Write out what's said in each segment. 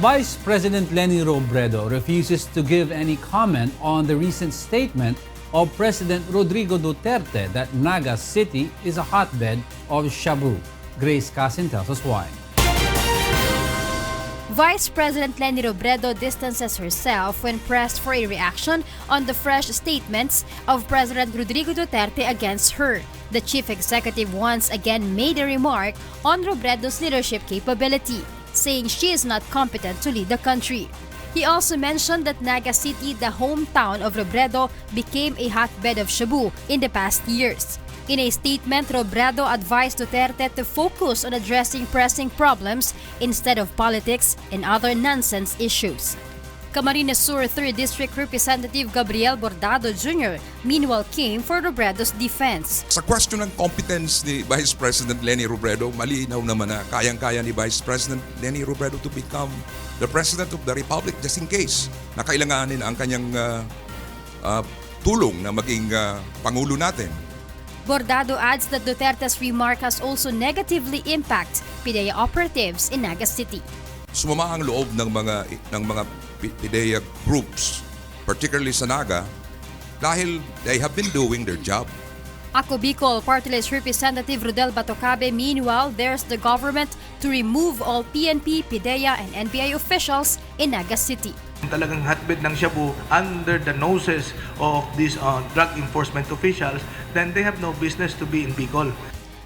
Vice President Robredo refuses to give any comment on the recent statement of President Rodrigo Duterte that Naga City is a hotbed of shabu. Grace Casin tells us why. Vice President Robredo distances herself when pressed for a reaction on the fresh statements of President Rodrigo Duterte against her. The chief executive once again made a remark on Robredo's leadership capability, saying she is not competent to lead the country. He also mentioned that Naga City, the hometown of Robredo, became a hotbed of shabu in the past years. In a statement, Robredo advised Duterte to focus on addressing pressing problems instead of politics and other nonsense issues. Camarines Sur 3rd District Representative Gabriel Bordado Jr. meanwhile came for Robredo's defense. Sa question ng competence ni Vice President Leni Robredo, malinaw naman na kayang-kaya ni Vice President Leni Robredo to become the President of the Republic just in case na kailanganin ang kanyang tulong na maging Pangulo natin. Bordado adds that Duterte's remark has also negatively impacted PDEA operatives in Naga City. Sumama ang loob ng mga PDEA groups, particularly sa Naga, dahil they have been doing their job. Ako Bicol Party List Representative Rodel Batocabe, meanwhile, there's the government to remove all PNP, PDEA, and NBI officials in Naga City. Talagang hotbed ng shabu under the noses of these drug enforcement officials, then they have no business to be in Bicol.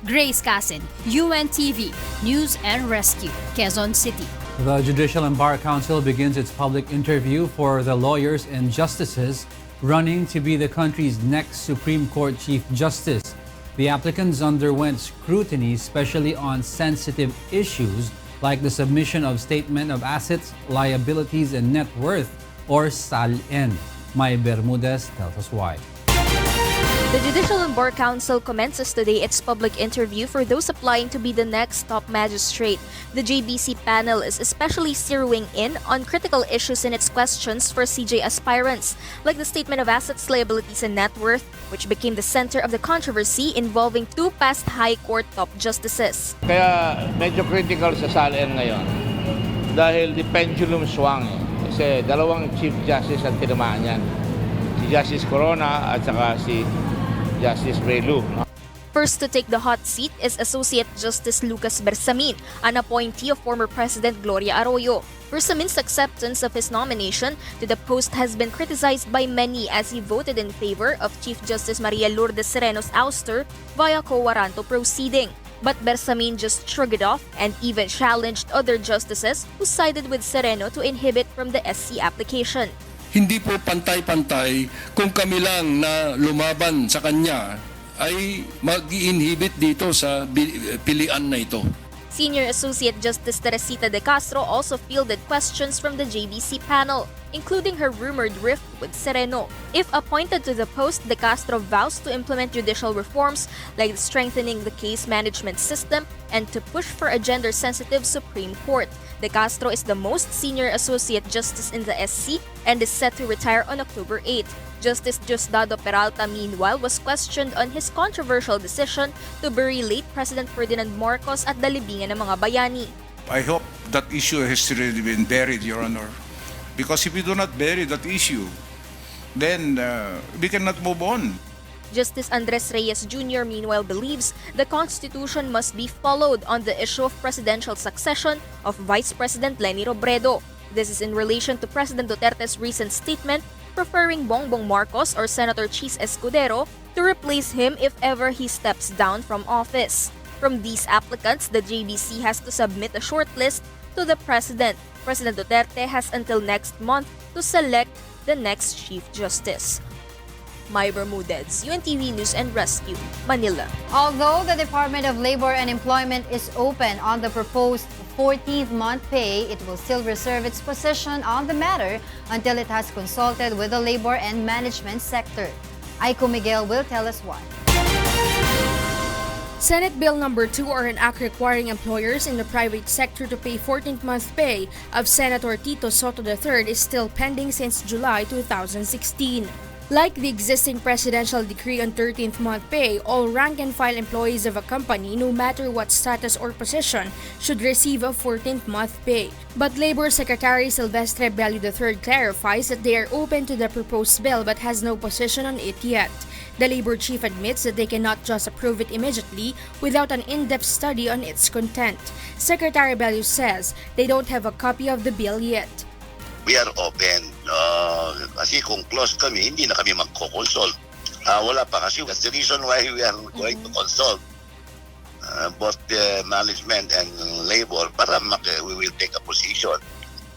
Grace Casin, UNTV, News and Rescue, Quezon City. The Judicial and Bar Council begins its public interview for the lawyers and justices running to be the country's next Supreme Court Chief Justice. The applicants underwent scrutiny, especially on sensitive issues like the submission of Statement of Assets, Liabilities, and Net Worth, or SALN. May Bermudez tells us why. The Judicial and Bar Council commences today its public interview for those applying to be the next top magistrate. The JBC panel is especially zeroing in on critical issues in its questions for CJ aspirants, like the Statement of Assets, Liabilities, and Net Worth, which became the center of the controversy involving two past High Court top justices. Kaya medyo critical sa SALN ngayon dahil the pendulum swung. Kasi dalawang Chief Justice ang tinamaan yan. Si Justice Corona at saka si Justice Relu. First to take the hot seat is Associate Justice Lucas Bersamin, an appointee of former President Gloria Arroyo. Bersamin's acceptance of his nomination to the post has been criticized by many as he voted in favor of Chief Justice Maria Lourdes Sereno's ouster via quo warranto proceeding. But Bersamin just shrugged it off and even challenged other justices who sided with Sereno to inhibit from the SC application. Hindi po pantay-pantay kung kami lang na lumaban sa kanya ay mag-i-inhibit dito sa pilian na ito. Senior Associate Justice Teresita de Castro also fielded questions from the JBC panel, including her rumored rift with Sereno. If appointed to the post, de Castro vows to implement judicial reforms like strengthening the case management system and to push for a gender-sensitive Supreme Court. De Castro is the most senior Associate Justice in the SC and is set to retire on October 8. Justice Diosdado Peralta, meanwhile, was questioned on his controversial decision to bury late President Ferdinand Marcos at the libingan ng mga bayani. I hope that issue has already been buried, Your Honor. Because if we do not bury that issue, then we cannot move on. Justice Andres Reyes Jr. meanwhile believes the Constitution must be followed on the issue of presidential succession of Vice President Leni Robredo. This is in relation to President Duterte's recent statement preferring Bongbong Marcos or Senator Chis Escudero to replace him if ever he steps down from office. From these applicants, the JBC has to submit a shortlist to the President. President Duterte has until next month to select the next Chief Justice. May Bermudez, UNTV News and Rescue, Manila. Although the Department of Labor and Employment is open on the proposed 14th month pay, it will still reserve its position on the matter until it has consulted with the labor and management sector. Aiko Miguel will tell us why. Senate Bill Number 2, or an act requiring employers in the private sector to pay 14th month pay of Senator Tito Soto III, is still pending since July 2016. Like the existing presidential decree on 13th month pay, all rank-and-file employees of a company, no matter what status or position, should receive a 14th month pay. But Labor Secretary Silvestre Bello III clarifies that they are open to the proposed bill but has no position on it yet. The Labor Chief admits that they cannot just approve it immediately without an in-depth study on its content. Secretary Bello says they don't have a copy of the bill yet. We are open. Kasi kung close kami, hindi na kami magko-consult. Wala pa kasi. That's the reason why we are going to consult both the management and labor para we will take a position.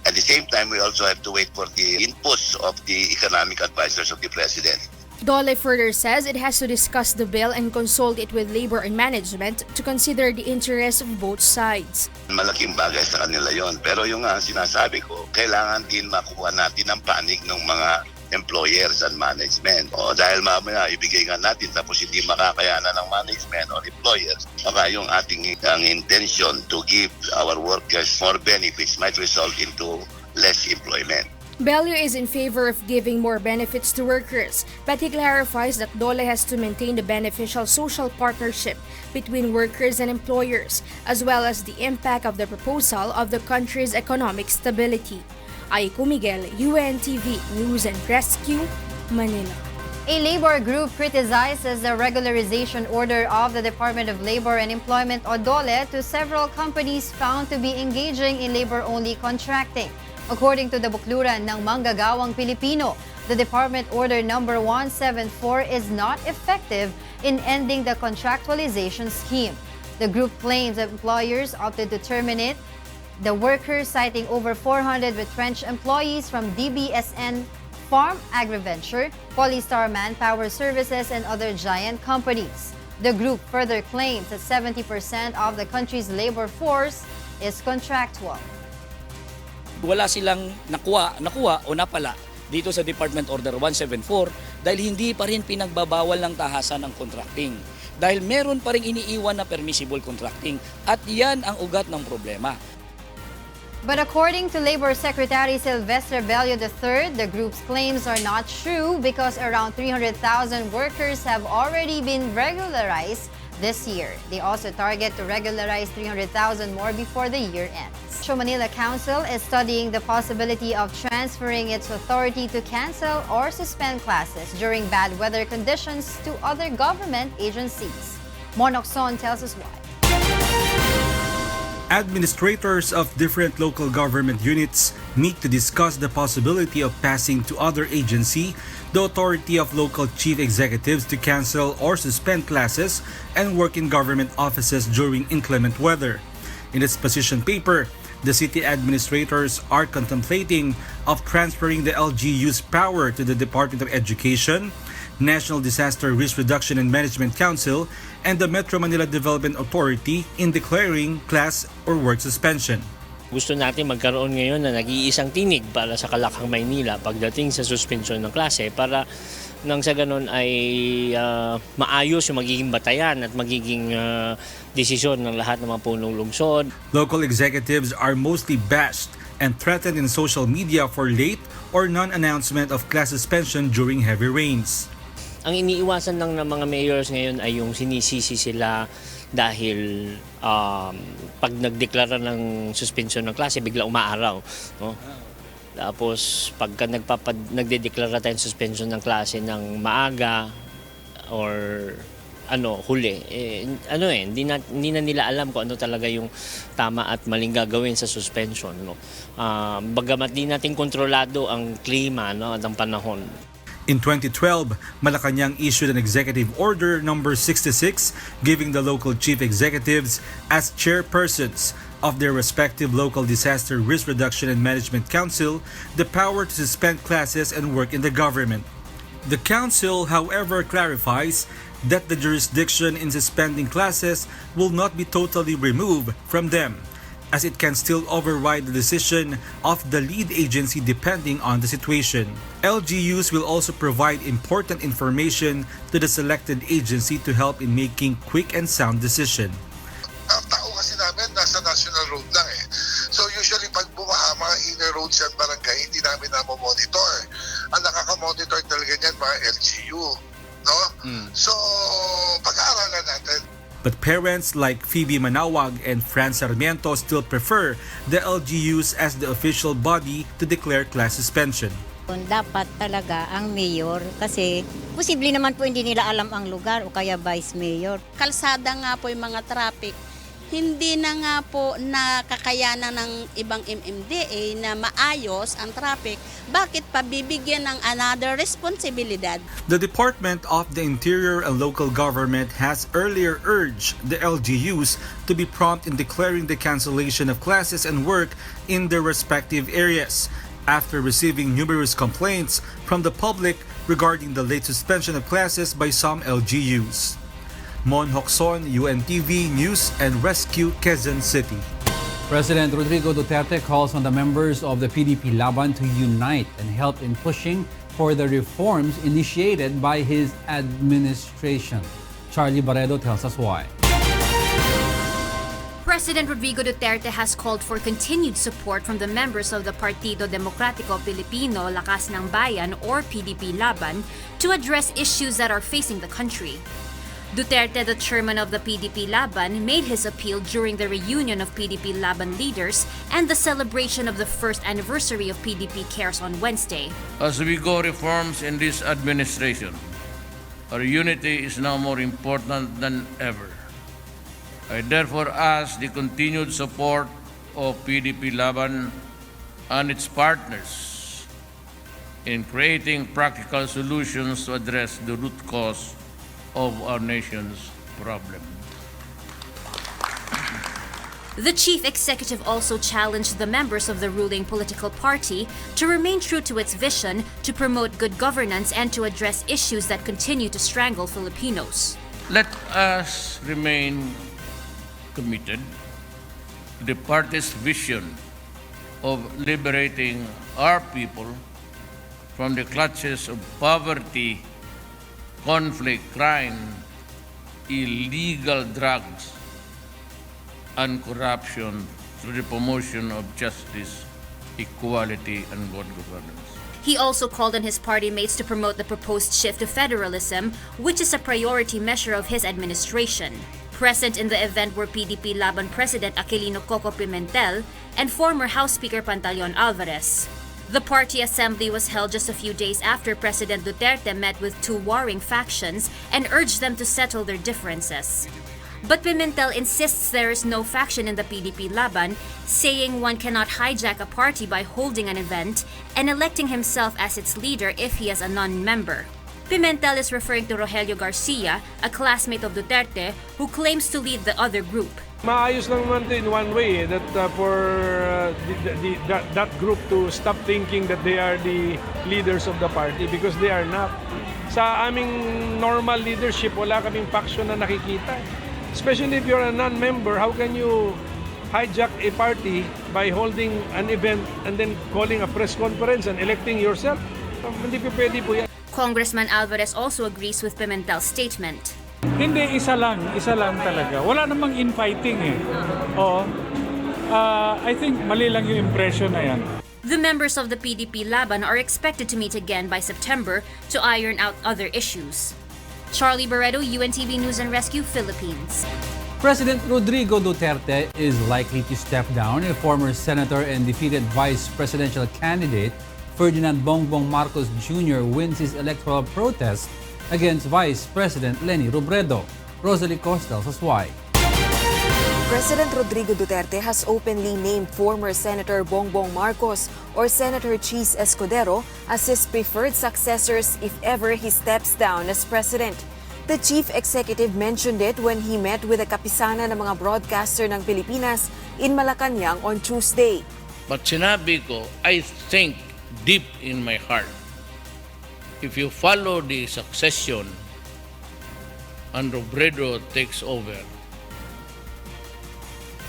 At the same time, we also have to wait for the inputs of the economic advisors of the President. DOLE further says it has to discuss the bill and consult it with labor and management to consider the interests of both sides. Malaking bagay sa kanila yon. Pero yung sinasabi ko, kailangan din makuha natin ang panig ng mga employers and management. Dahil mamaya ibigay nga natin tapos hindi makakayanan ng management or employers. Baka yung ating intention to give our workers more benefits might result into less employment. Bello is in favor of giving more benefits to workers, but he clarifies that DOLE has to maintain the beneficial social partnership between workers and employers, as well as the impact of the proposal of the country's economic stability. Aiko Miguel, UNTV News and Rescue, Manila. A labor group criticizes the regularization order of the Department of Labor and Employment o DOLE to several companies found to be engaging in labor-only contracting. According to the Bukluran ng Manggagawang Pilipino, the Department Order No. 174 is not effective in ending the contractualization scheme. The group claims that employers opted to terminate the workers, citing over 400 retrenched employees from DBSN, Farm Agriventure, Polystar Manpower Services, and other giant companies. The group further claims that 70% of the country's labor force is contractual. Wala silang nakuha o napala dito sa Department Order 174 dahil hindi pa rin pinagbabawal ng tahasan ng contracting. Dahil meron pa rin iniiwan na permissible contracting at yan ang ugat ng problema. But according to Labor Secretary Silvestre Bello III, the group's claims are not true because around 300,000 workers have already been regularized this year. They also target to regularize 300,000 more before the year ends. Metro Manila Council is studying the possibility of transferring its authority to cancel or suspend classes during bad weather conditions to other government agencies. Monokson tells us why. Administrators of different local government units meet to discuss the possibility of passing to other agency the authority of local chief executives to cancel or suspend classes and work in government offices during inclement weather. In its position paper, the city administrators are contemplating of transferring the LGU's power to the Department of Education, National Disaster Risk Reduction and Management Council, and the Metro Manila Development Authority in declaring class or work suspension. Gusto natin magkaroon ngayon na nag-iisang tinig para sa Kalakang Maynila pagdating sa suspension ng klase para nang sa ganun ay maayos yung magiging batayan at magiging desisyon ng lahat ng mga punong lungsod. Local executives are mostly bashed and threatened in social media for late or non-announcement of class suspension during heavy rains. Ang iniiwasan lang ng mga mayors ngayon ay yung sinisisi sila dahil pag nagdeklara ng suspension ng klase, bigla umaaraw. No? Tapos pagka nagdedeklara tayong suspension ng klase ng maaga or huli, hindi na nila alam kung ano talaga yung tama at maling gagawin sa suspension. No? Bagamat di natin kontrolado ang klima, no, at ang panahon. In 2012, Malacanang issued an executive order number 66 giving the local chief executives as chairpersons of their respective local disaster risk reduction and management council the power to suspend classes and work in the government. The council, however, clarifies that the jurisdiction in suspending classes will not be totally removed from them, as it can still override the decision of the lead agency depending on the situation. LGUs will also provide important information to the selected agency to help in making quick and sound decision. Ang tao kasi namin nasa national road lang eh. So usually pag bumaha, mga inner roads at barangay, hindi namin monitor. Ang nagmo-monitor talaga niyan mga LGU, no? So, pag-aaralan natin. But parents like Phoebe Manawag and Fran Sarmiento still prefer the LGUs as the official body to declare class suspension. Dapat talaga ang mayor kasi posible naman po hindi nila alam ang lugar o kaya vice mayor. Kalsada nga po yung mga traffic, hindi na nga po nakakayanan ng ibang MMDA na maayos ang traffic. Bakit pa bibigyan ng another responsibilidad? The Department of the Interior and Local Government has earlier urged the LGUs to be prompt in declaring the cancellation of classes and work in their respective areas, after receiving numerous complaints from the public regarding the late suspension of classes by some LGUs. Mon Hocson, UNTV News and Rescue, Quezon City. President Rodrigo Duterte calls on the members of the PDP-Laban to unite and help in pushing for the reforms initiated by his administration. Charlie Robredo tells us why. President Rodrigo Duterte has called for continued support from the members of the Partido Demokratiko Pilipino Lakas ng Bayan or PDP-Laban to address issues that are facing the country. Duterte, the chairman of the PDP-Laban, made his appeal during the reunion of PDP-Laban leaders and the celebration of the first anniversary of PDP Cares on Wednesday. As we go reforms in this administration, our unity is now more important than ever. I therefore ask the continued support of PDP-Laban and its partners in creating practical solutions to address the root cause of our nation's problem. The chief executive also challenged the members of the ruling political party to remain true to its vision to promote good governance and to address issues that continue to strangle Filipinos. Let us remain committed to the party's vision of liberating our people from the clutches of poverty, conflict, crime, illegal drugs, and corruption through the promotion of justice, equality, and good governance. He also called on his party mates to promote the proposed shift to federalism, which is a priority measure of his administration. Present in the event were PDP-Laban President Aquilino Coco Pimentel and former House Speaker Pantaleon Alvarez. The party assembly was held just a few days after President Duterte met with two warring factions and urged them to settle their differences. But Pimentel insists there is no faction in the PDP-Laban, saying one cannot hijack a party by holding an event and electing himself as its leader if he is a non-member. Pimentel is referring to Rogelio Garcia, a classmate of Duterte, who claims to lead the other group. Maayos lang naman in one way that for that group to stop thinking that they are the leaders of the party because they are not. Sa aming normal leadership, wala kaming faction na nakikita. Especially if you're a non-member, how can you hijack a party by holding an event and then calling a press conference and electing yourself? Hindi po pwede po yan. Congressman Alvarez also agrees with Pimentel's statement. Hindi, isa lang talaga. Wala namang infighting eh. Oo. I think mali lang yung impression na yan. The members of the PDP-Laban are expected to meet again by September to iron out other issues. Charlie Robredo, UNTV News and Rescue, Philippines. President Rodrigo Duterte is likely to step down if former senator and defeated vice presidential candidate Ferdinand Bongbong Marcos Jr. wins his electoral protest against Vice President Leni Robredo. Rosalie Cos tells us why. President Rodrigo Duterte has openly named former Senator Bongbong Marcos or Senator Cheese Escudero as his preferred successors if ever he steps down as president. The chief executive mentioned it when he met with the kapisanan ng mga broadcaster ng Pilipinas in Malacanang on Tuesday. But sinabi ko, I think deep in my heart, if you follow the succession and Robredo takes over,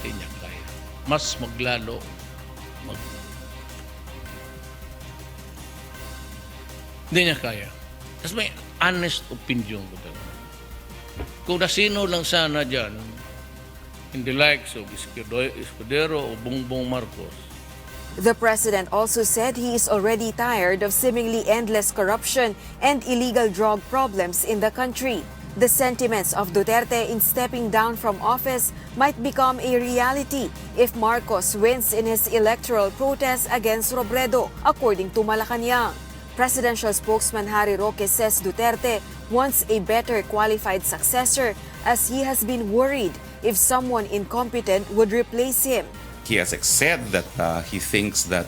hindi niya kaya. Mas maglalo. Hindi niya kaya. Tapos may honest opinion ko talaga. Kung nasino lang sana dyan, in the likes of Escudero o Bongbong Marcos, The president also said he is already tired of seemingly endless corruption and illegal drug problems in the country. The sentiments of Duterte in stepping down from office might become a reality if Marcos wins in his electoral protest against Robredo, according to Malacanang. Presidential spokesman Harry Roque says Duterte wants a better qualified successor as he has been worried if someone incompetent would replace him. He has said that he thinks that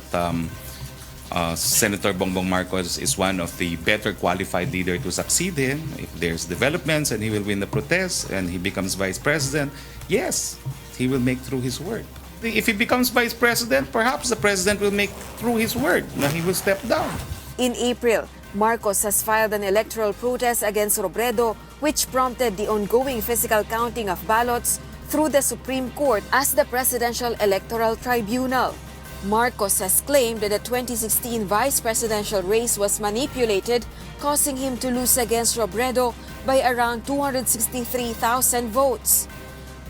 Senator Bongbong Marcos is one of the better qualified leader to succeed him. If there's developments and he will win the protest and he becomes vice president, yes, he will make through his word. If he becomes vice president, perhaps the president will make through his word na he will step down. In April, Marcos has filed an electoral protest against Robredo, which prompted the ongoing physical counting of ballots through the Supreme Court as the Presidential Electoral Tribunal. Marcos has claimed that the 2016 vice presidential race was manipulated, causing him to lose against Robredo by around 263,000 votes.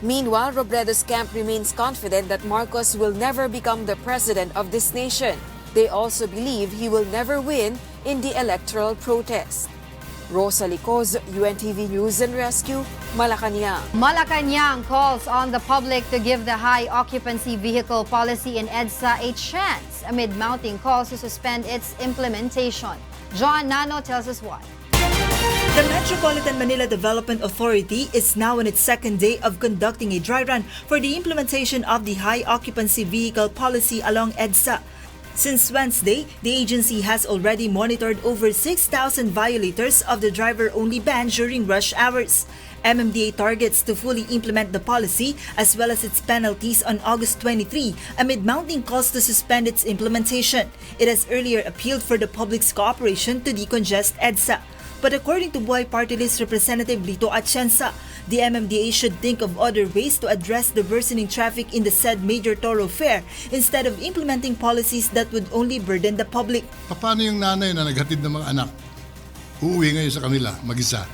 Meanwhile, Robredo's camp remains confident that Marcos will never become the president of this nation. They also believe he will never win in the electoral protest. Rosa Licoz, UNTV News and Rescue, Malacanang. Malacanang calls on the public to give the high occupancy vehicle policy in EDSA a chance amid mounting calls to suspend its implementation. John Nano tells us why. The Metropolitan Manila Development Authority is now on its second day of conducting a dry run for the implementation of the high occupancy vehicle policy along EDSA. Since Wednesday, the agency has already monitored over 6,000 violators of the driver-only ban during rush hours. MMDA targets to fully implement the policy as well as its penalties on August 23 amid mounting calls to suspend its implementation. It has earlier appealed for the public's cooperation to decongest EDSA. But according to Buhay Party List Representative Lito Atienza, the MMDA should think of other ways to address the worsening traffic in the said major thoroughfare instead of implementing policies that would only burden the public. Paano yung nanay na naghatid ng mga anak? Uuwi ngayon sa kanila, mag-isa.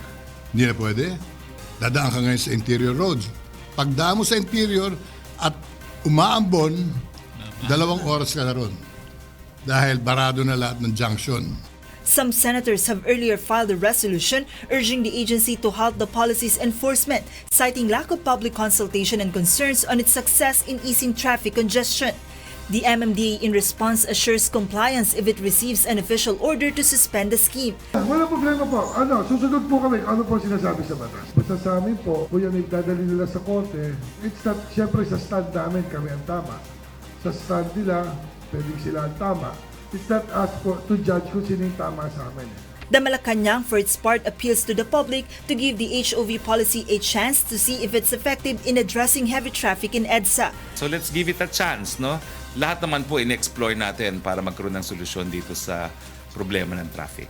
Hindi na pwede. Dadaan ka ngayon sa interior roads. Pagdaan mo sa interior at umaambon, 2 oras ka na ron. Dahil barado na lahat ng junction. Some senators have earlier filed a resolution urging the agency to halt the policy's enforcement, citing lack of public consultation and concerns on its success in easing traffic congestion. The MMDA in response assures compliance if it receives an official order to suspend the scheme. Wala problema po. Susunod po kami. Ano po sinasabi sa batas? Basta sa amin po, kung yan idadali nila sa korte, it's not, syempre sa stand namin kami ang tama. Sa stand nila, pwedeng sila ang tama. It's not us to judge kung sino yung tama sa amin. The Malacanang, for its part, appeals to the public to give the HOV policy a chance to see if it's effective in addressing heavy traffic in EDSA. So let's give it a chance, no? Lahat naman po in-explore natin para magkaroon ng solusyon dito sa problema ng traffic.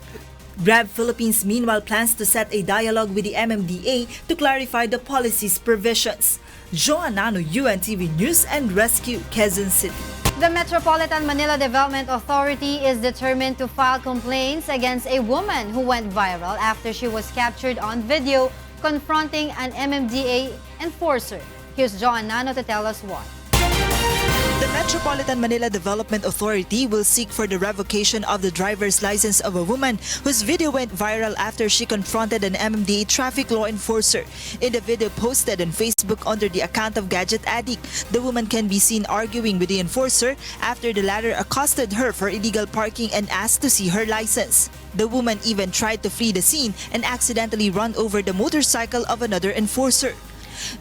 Grab Philippines meanwhile plans to set a dialogue with the MMDA to clarify the policy's provisions. Joanano, UNTV News and Rescue, Quezon City. The Metropolitan Manila Development Authority is determined to file complaints against a woman who went viral after she was captured on video confronting an MMDA enforcer. Here's John Nano to tell us why. The Metropolitan Manila Development Authority will seek for the revocation of the driver's license of a woman whose video went viral after she confronted an MMDA traffic law enforcer. In the video posted on Facebook under the account of Gadget Addict, the woman can be seen arguing with the enforcer after the latter accosted her for illegal parking and asked to see her license. The woman even tried to flee the scene and accidentally run over the motorcycle of another enforcer.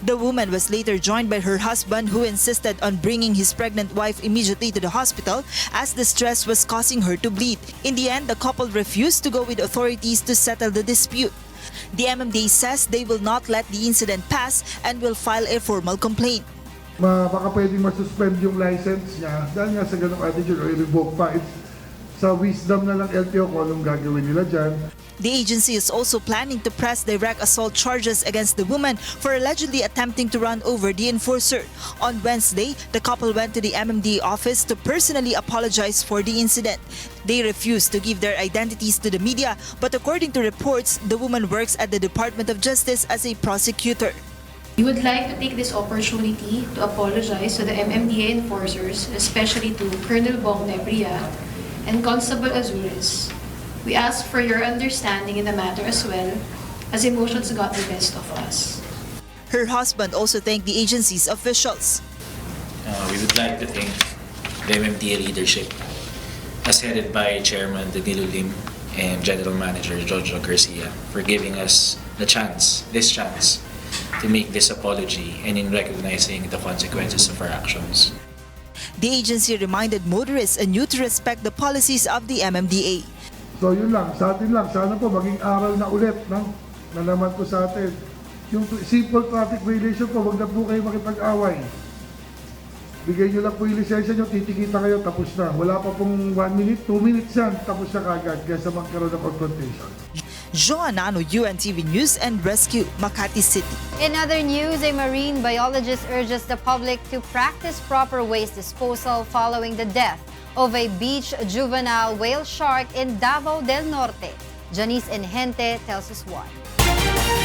The woman was later joined by her husband, who insisted on bringing his pregnant wife immediately to the hospital as the stress was causing her to bleed. In the end, the couple refused to go with authorities to settle the dispute. The MMDA says they will not let the incident pass and will file a formal complaint. Baka pwedeng masuspend yung license niya dahil nga sa ganong attitude o i-revoke pa. It's sa wisdom na lang LTO kung anong gagawin nila dyan. The agency is also planning to press direct assault charges against the woman for allegedly attempting to run over the enforcer. On Wednesday, the couple went to the MMDA office to personally apologize for the incident. They refused to give their identities to the media, but according to reports, the woman works at the Department of Justice as a prosecutor. We would like to take this opportunity to apologize to the MMDA enforcers, especially to Colonel Bong Nebria and Constable Azuris. We ask for your understanding in the matter as well, as emotions got the best of us. Her husband also thanked the agency's officials. We would like to thank the MMDA leadership, as headed by Chairman Danilo Lim and General Manager Jojo Garcia, for giving us this chance to make this apology and in recognizing the consequences of our actions. The agency reminded motorists anew to respect the policies of the MMDA. So yun lang, sa atin lang, sana po maging aral na ulit na naman po sa atin. Yung simple traffic violation po, wag na po kayo makipag-away. Bigay nyo lang po yung lisensya nyo, titikita kayo, tapos na. Wala pa pong 1 minute, 2 minutes yan, tapos na kagad, kaysa magkaroon ng confrontation. Joanano, UNTV News and Rescue, Makati City. In other news, a marine biologist urges the public to practice proper waste disposal following the death of a beach juvenile whale shark in Davao del Norte. Janice Enhente tells us why.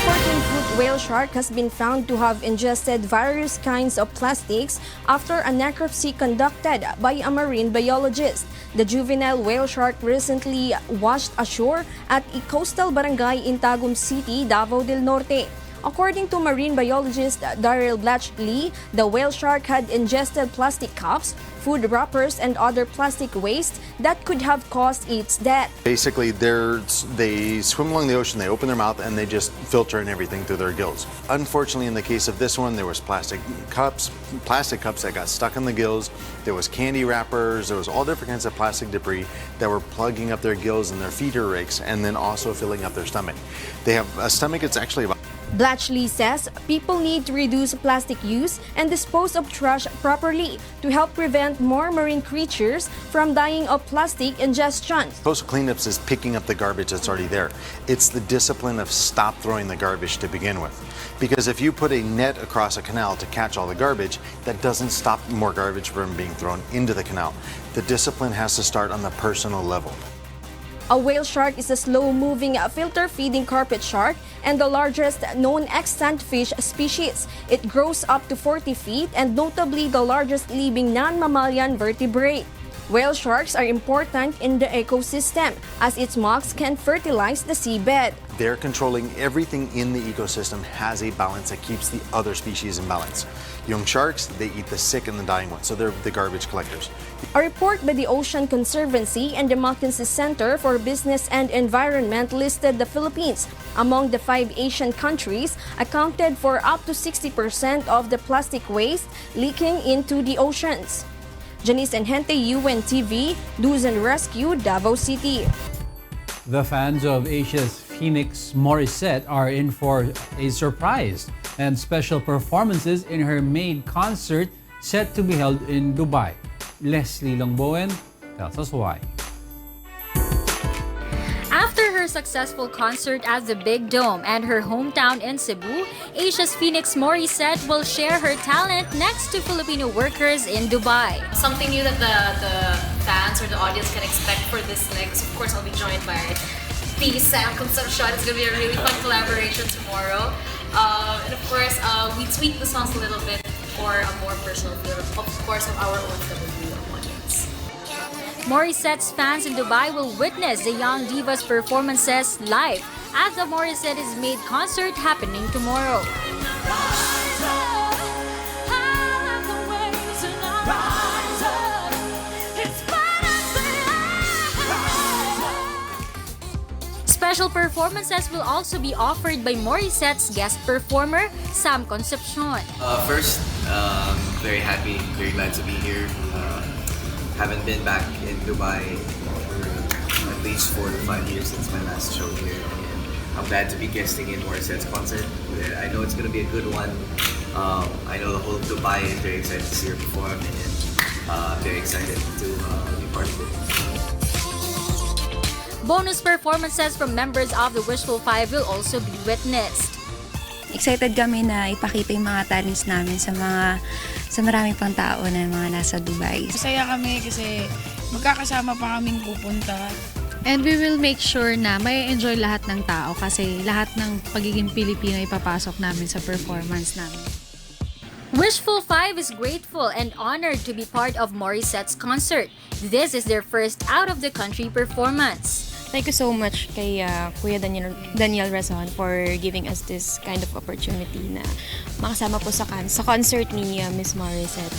14-foot whale shark has been found to have ingested various kinds of plastics after a necropsy conducted by a marine biologist. The juvenile whale shark recently washed ashore at a coastal barangay in Tagum City, Davao del Norte. According to marine biologist Daryl Blatchley, the whale shark had ingested plastic cups, food wrappers, and other plastic waste that could have caused its death. Basically, they swim along the ocean, they open their mouth, and they just filter in everything through their gills. Unfortunately, in the case of this one, there was plastic cups that got stuck in the gills. There was candy wrappers. There was all different kinds of plastic debris that were plugging up their gills and their feeder rakes, and then also filling up their stomach. They have a stomach that's actually about Blatchley says people need to reduce plastic use and dispose of trash properly to help prevent more marine creatures from dying of plastic ingestion. Coastal cleanups is picking up the garbage that's already there. It's the discipline of stop throwing the garbage to begin with. Because if you put a net across a canal to catch all the garbage, that doesn't stop more garbage from being thrown into the canal. The discipline has to start on the personal level. A whale shark is a slow-moving filter-feeding carpet shark and the largest known extant fish species. It grows up to 40 feet and notably the largest living non-mammalian vertebrate. Whale sharks are important in the ecosystem as its smocks can fertilize the seabed. They're controlling everything in the ecosystem has a balance that keeps the other species in balance. Young sharks, they eat the sick and the dying ones, so they're the garbage collectors. A report by the Ocean Conservancy and the Mackenzie Center for Business and Environment listed the Philippines among the 5 Asian countries accounted for up to 60% of the plastic waste leaking into the oceans. Janice Enhente, UNTV, News and Rescue, Davao City. The fans of Asia's Phoenix Morissette are in for a surprise and special performances in her maid concert set to be held in Dubai. Leslie Longbowen tells us why. After her successful concert at the Big Dome and her hometown in Cebu, Asia's Phoenix Morissette will share her talent next to Filipino workers in Dubai. Something new that the fans or the audience can expect for this next. Of course, I'll be joined by the Sam Concepcion. It's going to be a really fun collaboration tomorrow. And of course, we tweak the songs a little bit for a more personal feel, of course, of our own Filipino audience. Morissette's fans in Dubai will witness the young diva's performances live at the Morissette's Made concert happening tomorrow. Special performances will also be offered by Morissette's guest performer, Sam Concepcion. First, very happy, very glad to be here. Haven't been back in Dubai for at least 4 to 5 years since my last show here. And I'm glad to be guesting in Morissette's concert. I know it's going to be a good one. I know the whole of Dubai is very excited to see her perform and very excited to be part of it. Bonus performances from members of the Wishful Five will also be witnessed. Excited kami na ipakita yung mga talents namin sa maraming pang tao na mga nasa Dubai. Masaya kami kasi magkakasama pa kaming pupunta And we will make sure na may enjoy lahat ng tao kasi lahat ng pagiging Pilipino ipapasok namin sa performance namin. Wishful 5 is grateful and honored to be part of Morissette's concert. This is their first out-of-the-country performance. Thank you so much kay Kuya Daniel Razon for giving us this kind of opportunity na makasama po sa concert ni Miss Morissette.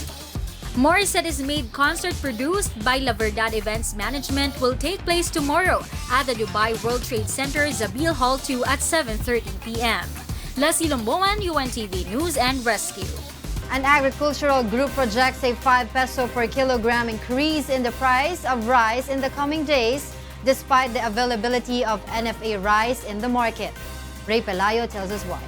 Morissette is made concert produced by La Verdad Events Management will take place tomorrow at the Dubai World Trade Center Zabil Hall 2 at 7:30 p.m. Leslie Lombongan, UNTV News and Rescue. An agricultural group projects a 5 peso per kilogram increase in the price of rice in the coming days despite the availability of NFA rice in the market. Ray Pelayo tells us why.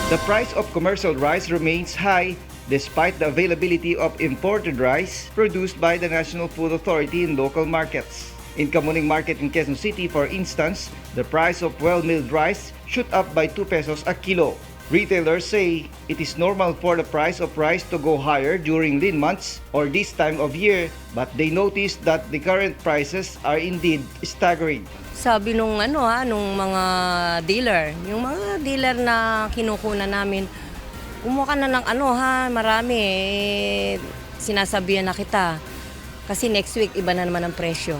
The price of commercial rice remains high despite the availability of imported rice produced by the National Food Authority in local markets. In Kamuning Market in Quezon City, for instance, the price of well-milled rice shoot up by 2 pesos a kilo. Retailers say it is normal for the price of rice to go higher during lean months or this time of year, but they noticed that the current prices are indeed staggering. Sabi nung mga dealer, yung mga dealer na kinukunan namin, kumuha ka na ng marami sinasabihan na kita. Kasi next week, iba na naman ang presyo.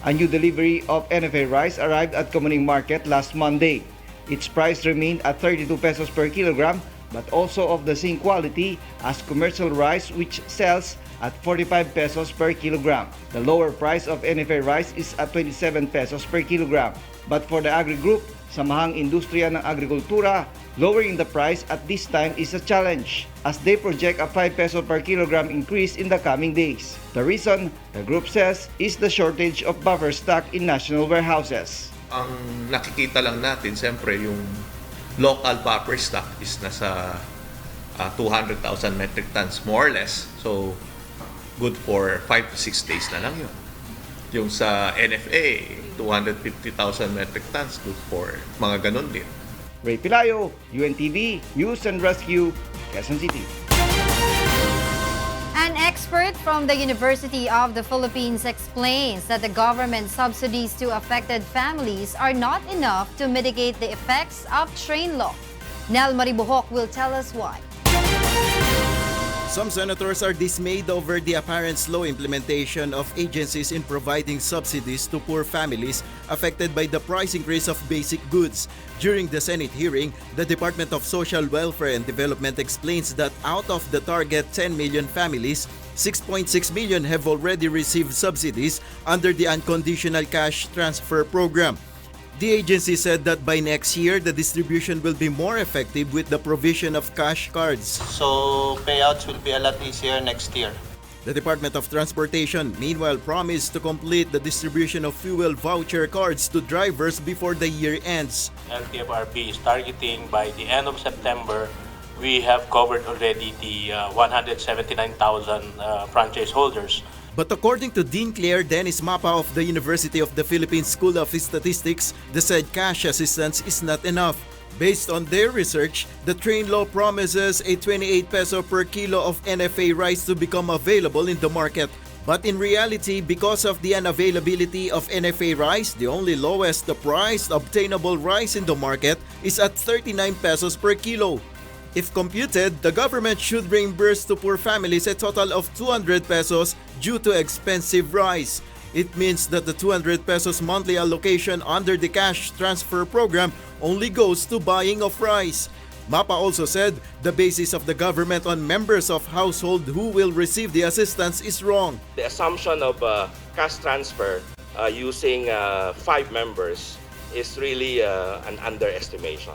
A new delivery of NFA rice arrived at Kamuning Market last Monday. Its price remained at 32 pesos per kilogram, but also of the same quality as commercial rice which sells at 45 pesos per kilogram. The lower price of NFA rice is at 27 pesos per kilogram. But for the agri-group, Samahang Industriya ng Agrikultura, lowering the price at this time is a challenge as they project a 5 peso per kilogram increase in the coming days. The reason, the group says, is the shortage of buffer stock in national warehouses. Ang nakikita lang natin, siyempre, yung local buffer stock is nasa 200,000 metric tons, more or less. So, good for 5 to 6 days na lang yun. Yung sa NFA, 250,000 metric tons, good for mga ganun din. Ray Pelayo, UNTV, News and Rescue, Quezon City. An expert from the University of the Philippines explains that the government subsidies to affected families are not enough to mitigate the effects of train law. Nel Maribuhok will tell us why. Some senators are dismayed over the apparent slow implementation of agencies in providing subsidies to poor families affected by the price increase of basic goods. During the Senate hearing, the Department of Social Welfare and Development explains that out of the target 10 million families, 6.6 million have already received subsidies under the Unconditional Cash Transfer Program. The agency said that by next year, the distribution will be more effective with the provision of cash cards. So payouts will be a lot easier next year. The Department of Transportation, meanwhile, promised to complete the distribution of fuel voucher cards to drivers before the year ends. LTFRB is targeting by the end of September, we have covered already the 179,000 franchise holders. But according to Dean Claire Dennis Mapa of the University of the Philippines School of Statistics, the said cash assistance is not enough. Based on their research, the train law promises a 28 peso per kilo of NFA rice to become available in the market. But in reality, because of the unavailability of NFA rice, the only lowest priced obtainable rice in the market is at 39 pesos per kilo. If computed, the government should reimburse to poor families a total of 200 pesos due to expensive rice. It means that the 200 pesos monthly allocation under the cash transfer program only goes to buying of rice. Mapa also said the basis of the government on members of household who will receive the assistance is wrong. The assumption of cash transfer using 5 members is really an underestimation.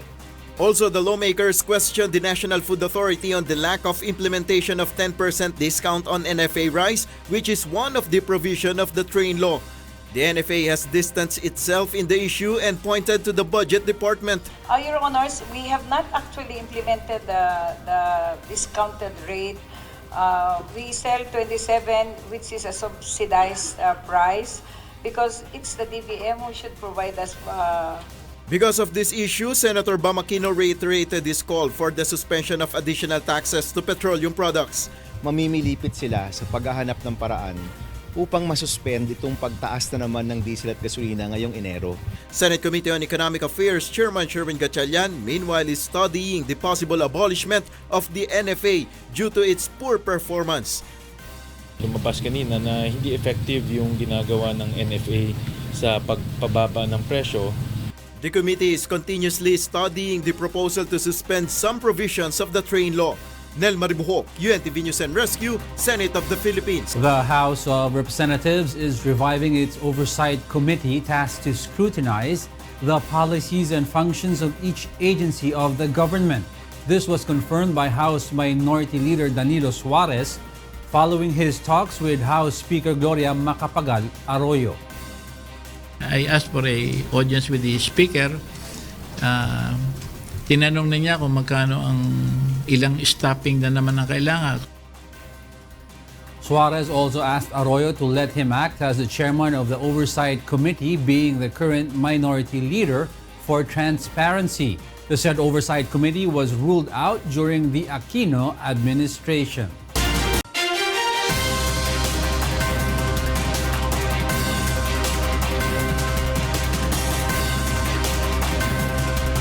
Also, the lawmakers questioned the National Food Authority on the lack of implementation of 10% discount on NFA rice, which is one of the provision of the train law. The NFA has distanced itself in the issue and pointed to the Budget Department. Your Honors, we have not actually implemented the discounted rate. We sell 27, which is a subsidized price, because it's the DBM who should provide us. Because of this issue, Senator Bamakino reiterated his call for the suspension of additional taxes to petroleum products. Mamimilipit sila sa paghahanap ng paraan upang masuspend itong pagtaas na naman ng diesel at gasolina ngayong Enero. Senate Committee on Economic Affairs Chairman Sherwin Gatchalian meanwhile is studying the possible abolishment of the NFA due to its poor performance. Lumabas kanina na hindi effective yung ginagawa ng NFA sa pagpababa ng presyo. The committee is continuously studying the proposal to suspend some provisions of the train law. Nel Maribuhok, UNTV News and Rescue, Senate of the Philippines. The House of Representatives is reviving its Oversight Committee tasked to scrutinize the policies and functions of each agency of the government. This was confirmed by House Minority Leader Danilo Suarez following his talks with House Speaker Gloria Macapagal Arroyo. I asked for a audience with the Speaker. Tinanong na niya kung magkano ang ilang stopping na naman ang kailangan. Suarez also asked Arroyo to let him act as the chairman of the Oversight Committee, being the current minority leader, for transparency. The said Oversight Committee was ruled out during the Aquino administration.